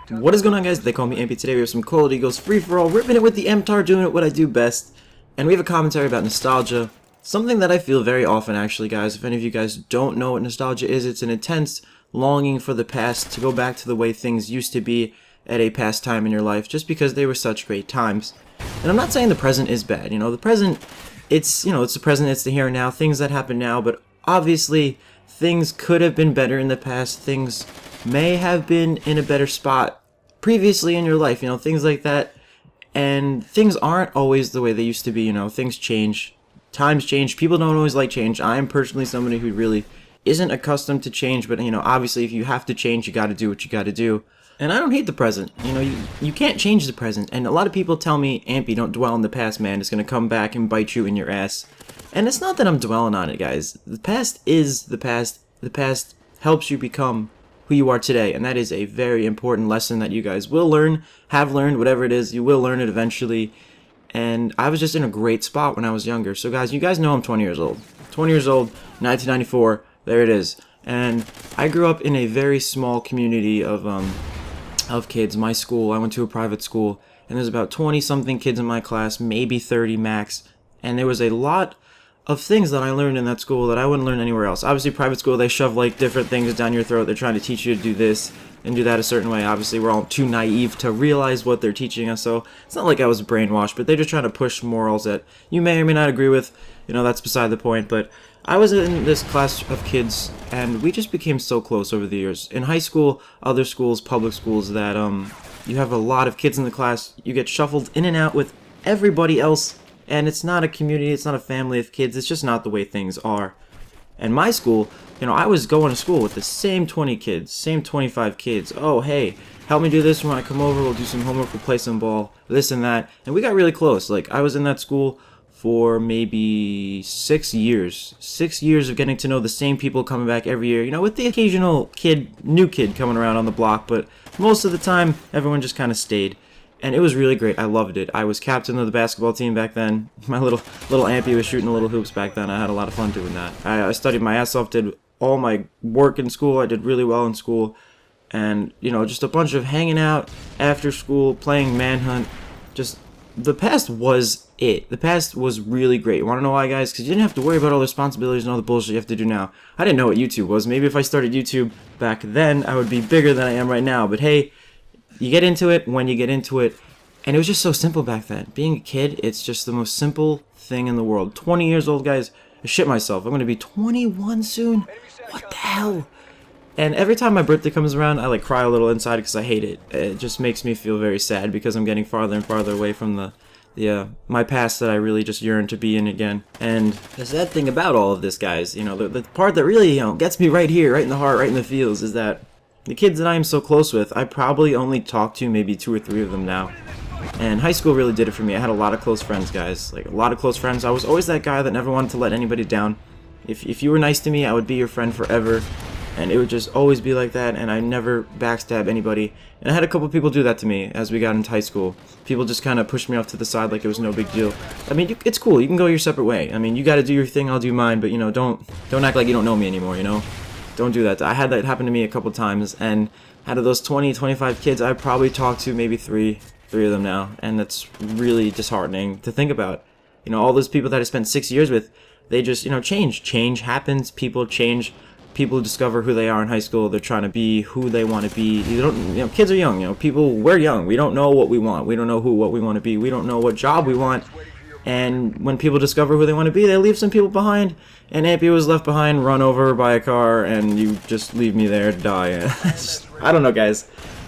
What is going on, guys? They call me Ampy. Today we have some Cold Eagles free-for-all, ripping it with the MTAR, doing it what I do best. And we have a commentary about nostalgia, something that I feel very often, actually, guys. If any of you guys don't know what nostalgia is, it's an intense longing for the past, to go back to the way things used to be at a past time in your life, just because they were such great times. And I'm not saying the present is bad, the present, it's the present, it's the here and now, things that happen now, but obviously things could have been better in the past, things may have been in a better spot previously in your life, things like that. And things aren't always the way they used to be, things change, times change, people don't always like change. I am personally somebody who really isn't accustomed to change, but obviously if you have to change, you gotta do what you gotta do. And I don't hate the present, you can't change the present. And a lot of people tell me, Ampy, don't dwell on the past, man, it's gonna come back and bite you in your ass. And it's not that I'm dwelling on it, guys. The past is the past. The past helps you become who you are today, and that is a very important lesson that you guys will learn, have learned, whatever it is, you will learn it eventually. And I was just in a great spot when I was younger. So guys, you guys know I'm 20 years old. 20 years old, 1994, there it is. And I grew up in a very small community of kids. My school, I went to a private school, and there's about 20-something kids in my class, maybe 30 max. And there was a lot of things that I learned in that school that I wouldn't learn anywhere else. Obviously, private school, they shove like different things down your throat. They're trying to teach you to do this and do that a certain way. Obviously, we're all too naive to realize what they're teaching us, so it's not like I was brainwashed, but they're just trying to push morals that you may or may not agree with. That's beside the point. But I was in this class of kids, and we just became so close over the years. In high school, other schools, public schools, that you have a lot of kids in the class. You get shuffled in and out with everybody else. And it's not a community, it's not a family of kids, it's just not the way things are. And my school, I was going to school with the same 20 kids, same 25 kids. Oh, hey, help me do this when I come over, we'll do some homework, we'll play some ball, this and that. And we got really close. Like, I was in that school for maybe 6 years. 6 years of getting to know the same people coming back every year, with the occasional new kid coming around on the block, but most of the time, everyone just kind of stayed. And it was really great. I loved it. I was captain of the basketball team back then. My little Ampy was shooting the little hoops back then. I had a lot of fun doing that. I studied my ass off, did all my work in school. I did really well in school. And, just a bunch of hanging out after school, playing manhunt. Just, the past was it. The past was really great. You want to know why, guys? Because you didn't have to worry about all the responsibilities and all the bullshit you have to do now. I didn't know what YouTube was. Maybe if I started YouTube back then, I would be bigger than I am right now. But hey, you get into it when you get into it, and it was just so simple back then. Being a kid, it's just the most simple thing in the world. 20 years old, guys, I shit myself. I'm going to be 21 soon? What the hell? And every time my birthday comes around, I cry a little inside because I hate it. It just makes me feel very sad because I'm getting farther and farther away from my past that I really just yearn to be in again. And the sad thing about all of this, guys, the part that really, gets me right here, right in the heart, right in the feels, is that the kids that I am so close with, I probably only talk to maybe 2 or 3 of them now. And high school really did it for me. I had a lot of close friends, guys. A lot of close friends. I was always that guy that never wanted to let anybody down. If you were nice to me, I would be your friend forever. And it would just always be like that, and I never backstab anybody. And I had a couple people do that to me as we got into high school. People just kind of pushed me off to the side like it was no big deal. I mean, it's cool. You can go your separate way. I mean, you got to do your thing, I'll do mine. But, don't act like you don't know me anymore, Don't do that. I had that happen to me a couple times, and out of those 20, 25 kids, I probably talked to maybe three of them now, and that's really disheartening to think about. All those people that I spent 6 years with, they just, change. Change happens. People change. People discover who they are in high school. They're trying to be who they want to be. Kids are young. We're young. We don't know what we want. We don't know what we want to be. We don't know what job we want. And when people discover who they want to be, they leave some people behind. And Ampy was left behind, run over by a car, and you just leave me there to die. I don't know, guys.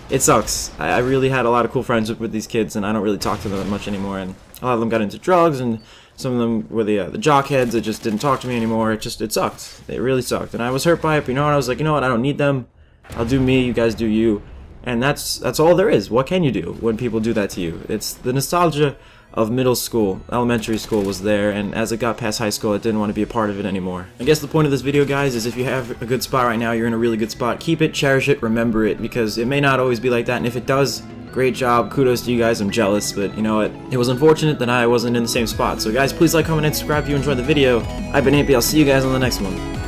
It sucks. I really had a lot of cool friends with these kids, and I don't really talk to them that much anymore. And a lot of them got into drugs, and some of them were the jockheads that just didn't talk to me anymore. It sucked. It really sucked. And I was hurt by it, but I was like, I don't need them. I'll do me, you guys do you. And that's all there is. What can you do when people do that to you? It's the nostalgia of middle school. Elementary school was there, and as it got past high school, I didn't want to be a part of it anymore. I guess the point of this video, guys, is if you have a good spot right now, you're in a really good spot, keep it, cherish it, remember it, because it may not always be like that, and if it does, great job, kudos to you guys, I'm jealous, but you know what, it was unfortunate that I wasn't in the same spot. So guys, please like, comment, and subscribe if you enjoyed the video. I've been Ampy, I'll see you guys on the next one.